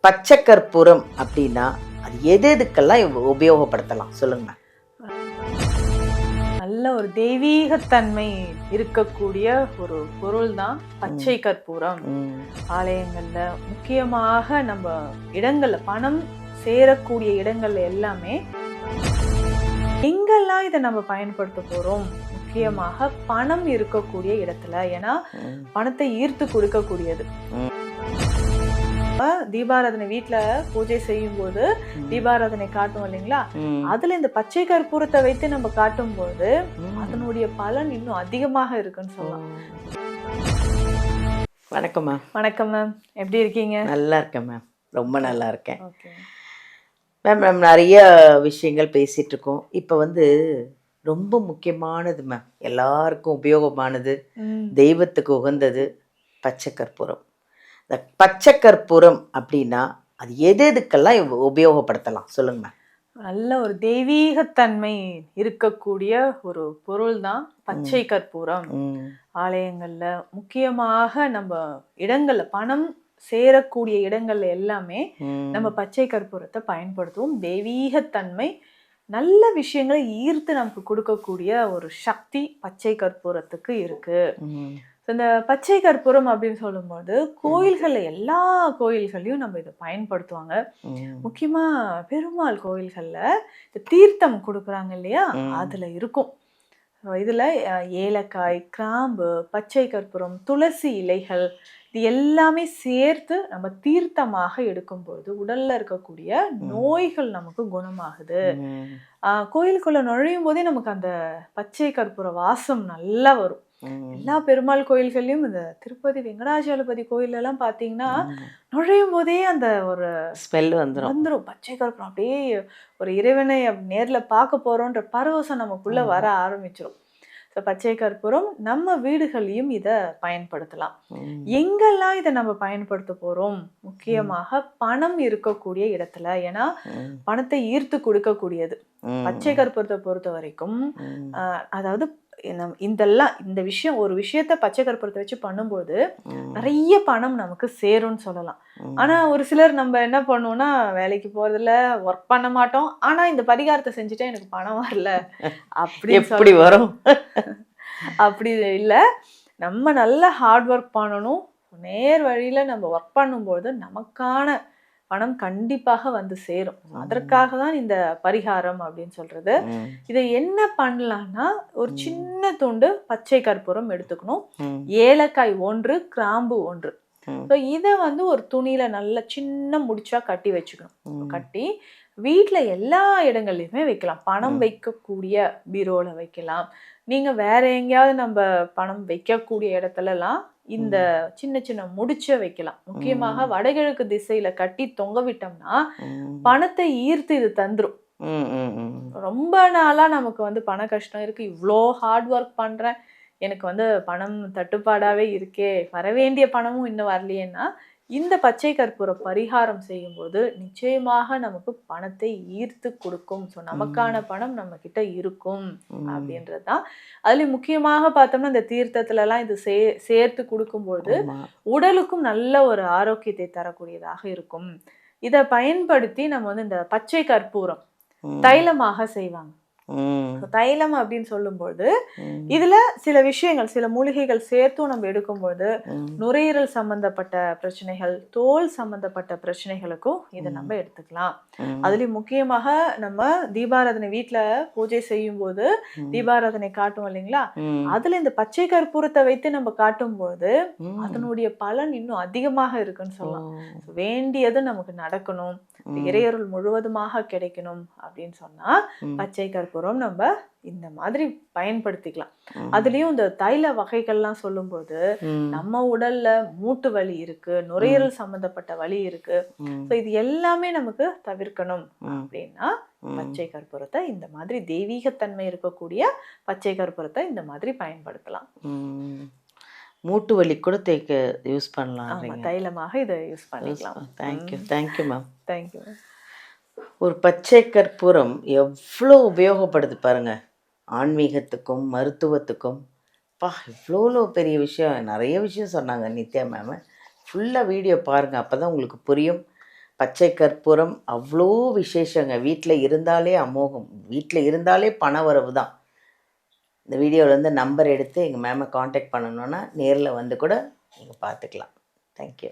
பச்சை கற்பூரம் அப்படின்னா அது எதுக்கெல்லாம் உபயோகப்படுத்தலாம் சொல்லுங்க. நல்ல ஒரு தெய்வீகத்தன்மை இருக்கக்கூடிய ஒரு பொருள் தான் பச்சை கற்பூரம். ஆலயங்கள்ல முக்கியமாக நம்ம இடங்கள்ல பணம் சேரக்கூடிய இடங்கள்ல எல்லாமே எங்கெல்லாம் இதை நம்ம பயன்படுத்த போறோம், முக்கியமாக பணம் இருக்கக்கூடிய இடத்துல. ஏன்னா பணத்தை ஈர்த்து கொடுக்கக்கூடியது. தீபாராதனை வீட்டுல பூஜை செய்யும் போது தீபாராதனை காட்டும் இல்லைங்களா, அதுல இந்த பச்சை கற்பூரத்தை வைத்து நம்ம காட்டும் போது அதனுடைய பலன் இன்னும் அதிகமாக இருக்குன்னு சொல்லலாம். வணக்கம் மேம். வணக்கம் மேம், எப்படி இருக்கீங்க? நல்லா இருக்கேன் மேம், ரொம்ப நல்லா இருக்கேன் மேம். மேம் நிறைய விஷயங்கள் பேசிட்டு இருக்கோம். இப்போ ரொம்ப முக்கியமானது மேம், எல்லாருக்கும் உபயோகமானது, தெய்வத்துக்கு உகந்தது பச்சை கற்பூரம். இந்த பச்சை கற்பூரம் அப்படின்னா அது எதுக்கெல்லாம் உபயோகப்படுத்தலாம் சொல்லுங்க மேம். நல்ல ஒரு தெய்வீகத்தன்மை இருக்கக்கூடிய ஒரு பொருள் தான் பச்சை கற்பூரம். ஆலயங்கள்ல முக்கியமாக நம்ம இடங்கள்ல பணம் சேரக்கூடிய இடங்கள்ல எல்லாமே நம்ம பச்சை கற்பூரத்தை பயன்படுத்துவோம். தெய்வீகத்தன்மை, நல்ல விஷயங்களை ஈர்த்து நமக்கு கொடுக்கக்கூடிய ஒரு சக்தி பச்சை கற்பூரத்துக்கு இருக்கு. இந்த பச்சை கற்பூரம் அப்படின்னு சொல்லும்போது கோயில்கள்ல எல்லா கோயில்கள்லயும் நம்ம இதை பயன்படுத்துவாங்க. முக்கியமா பெருமாள் கோயில்கள்ல இந்த தீர்த்தம் கொடுக்குறாங்க இல்லையா, அதுல இருக்கும். இதுல ஏலக்காய், கிராம்பு, பச்சை கற்பூரம், துளசி இலைகள், இது எல்லாமே சேர்த்து நம்ம தீர்த்தமாக எடுக்கும்போது உடல்ல இருக்கக்கூடிய நோய்கள் நமக்கு குணமாகுது. கோயிலுக்குள்ள நுழையும் போதே நமக்கு அந்த பச்சை கற்பூர வாசம் நல்லா வரும். எல்லா பெருமாள் கோயில்கள்லயும் இந்த திருப்பதி வெங்கடாஜலபதி கோயில் எல்லாம் பாத்தீங்கன்னா நுழையும் போதே அந்த ஒரு ஸ்மெல் வந்துரும். பச்சை கற்பூரம் அப்படியே ஒரு இறைவனை நேர்ல பார்க்க போறோன்ற பரவசம் நமக்குள்ள வர ஆரம்பிச்சிடும். பச்சை கற்பூரம் நம்ம வீடுகளையும் இதை பயன்படுத்தலாம். எங்கெல்லாம் இதை நம்ம பயன்படுத்த போறோம், முக்கியமாக பணம் இருக்கக்கூடிய இடத்துல. ஏன்னா பணத்தை ஈர்த்து கொடுக்கக்கூடியது பச்சை கற்பூரத்தை பொறுத்த வரைக்கும். அதாவது இந்த விஷயம், ஒரு விஷயத்த பச்சை கற்பூரத்தை வச்சு பண்ணும்போது நிறைய பணம் நமக்கு சேரும்னு சொல்லலாம். ஆனா ஒரு சிலர் நம்ம என்ன பண்ணுவோம்னா, வேலைக்கு போறதுல ஒர்க் பண்ண மாட்டோம், ஆனா இந்த பரிகாரத்தை செஞ்சுட்டா எனக்கு பணம் வரல அப்படி எப்படி வரும்? அப்படி இல்ல, நம்ம நல்ல ஹார்ட் ஒர்க் பண்ணணும். நேர் வழியில நம்ம ஒர்க் பண்ணும்போது நமக்கான பணம் கண்டிப்பாக வந்து சேரும். அதற்காக தான் இந்த பரிகாரம் அப்படின்னு சொல்றது. இதை என்ன பண்ணலாம்னா, ஒரு சின்ன துண்டு பச்சை கற்பூரம் எடுத்துக்கணும், ஏலக்காய் 1, கிராம்பு 1. இதை ஒரு துணியில நல்ல சின்ன முடிச்சா கட்டி வச்சுக்கணும். கட்டி வீட்டுல எல்லா இடங்கள்லயுமே வைக்கலாம். பணம் வைக்கக்கூடிய பீரோல வைக்கலாம். நீங்க வேற எங்கேயாவது நம்ம பணம் வைக்கக்கூடிய இடத்துல எல்லாம் இந்த சின்ன சின்ன முடிச்ச வைக்கலாம். முக்கியமாக வடகிழக்கு திசையில கட்டி தொங்க விட்டோம்னா பணத்தை ஈர்த்து இது தந்துரும். ரொம்ப நாளா நமக்கு பண கஷ்டம் இருக்கு, இவ்வளோ ஹார்ட் ஒர்க் பண்றேன், எனக்கு பணம் தட்டுப்பாடாவே இருக்கே, வரவேண்டிய பணமும் இன்னும் வரலையேன்னா இந்த பச்சை கற்பூர பரிகாரம் செய்யும் போது நிச்சயமாக நமக்கு பணத்தை ஈர்த்து கொடுக்கும். ஸோ நமக்கான பணம் நம்ம கிட்ட இருக்கும் அப்படின்றதுதான். அதுலயும் முக்கியமாக பார்த்தோம்னா இந்த தீர்த்தத்துல எல்லாம் இது சேர்த்து கொடுக்கும்போது உடலுக்கும் நல்ல ஒரு ஆரோக்கியத்தை தரக்கூடியதாக இருக்கும். இதை பயன்படுத்தி நம்ம இந்த பச்சை கற்பூரம் தைலமாக செய்வாங்க. தைலம் அப்படின்னு சொல்லும்போது இதுல சில விஷயங்கள், சில மூலிகைகள் சேர்த்தும் நம்ம எடுக்கும்போது நுரையீரல் சம்பந்தப்பட்ட பிரச்சனைகள், தோல் சம்பந்தப்பட்ட பிரச்சனைகளுக்கும் இதை நம்ம எடுத்துக்கலாம். அதுலயும் முக்கியமாக நம்ம தீபாராதனை வீட்டுல பூஜை செய்யும் போது தீபாராதனை காட்டும் இல்லைங்களா, அதுல இந்த பச்சை கற்பூரத்தை வைத்து நம்ம காட்டும் போது அதனுடைய பலன் இன்னும் அதிகமாக இருக்குன்னு சொல்லலாம். வேண்டியது நமக்கு நடக்கணும், இறையருள் முழுவதுமாக கிடைக்கணும் அப்படின்னு சொன்னா பச்சை கற்பூரம் நம்ம இந்த மாதிரி பயன்படுத்திக்கலாம். அதுலயும் இந்த தைல வகைகள்லாம் சொல்லும் போது நம்ம உடல்ல மூட்டு வலி இருக்கு, நுரையீரல் சம்பந்தப்பட்ட வலி இருக்கு, இது எல்லாமே நமக்கு தவிர்க்கணும் அப்படின்னா பச்சை கற்பூரத்தை இந்த மாதிரி தெய்வீகத்தன்மை இருக்கக்கூடிய பச்சை கற்பூரத்தை இந்த மாதிரி பயன்படுத்தலாம். மூட்டு வலி கூட தேய்க்க யூஸ் பண்ணலாம், தைலமாக இதை யூஸ் பண்ணிக்கலாம். Thank you ma'am. தேங்க்யூ. ஒரு பச்சை கற்பூரம் எவ்வளோ உபயோகப்படுது பாருங்க, ஆன்மீகத்துக்கும் மருத்துவத்துக்கும். இவ்வளோ பெரிய விஷயம், நிறைய விஷயம் சொன்னாங்க நித்யா மேம். ஃபுல்லாக வீடியோ பாருங்கள், அப்போ தான் உங்களுக்கு புரியும். பச்சை கற்பூரம் அவ்வளோ விசேஷங்க. வீட்டில் இருந்தாலே அமோகம், வீட்டில் இருந்தாலே பண வரவு தான். இந்த வீடியோவிலேருந்து நம்பர் எடுத்து எங்கள் மேமை காண்டாக்ட் பண்ணணுன்னா நேரில் வந்து கூட நீங்கள் பார்த்துக்கலாம். தேங்க்யூ.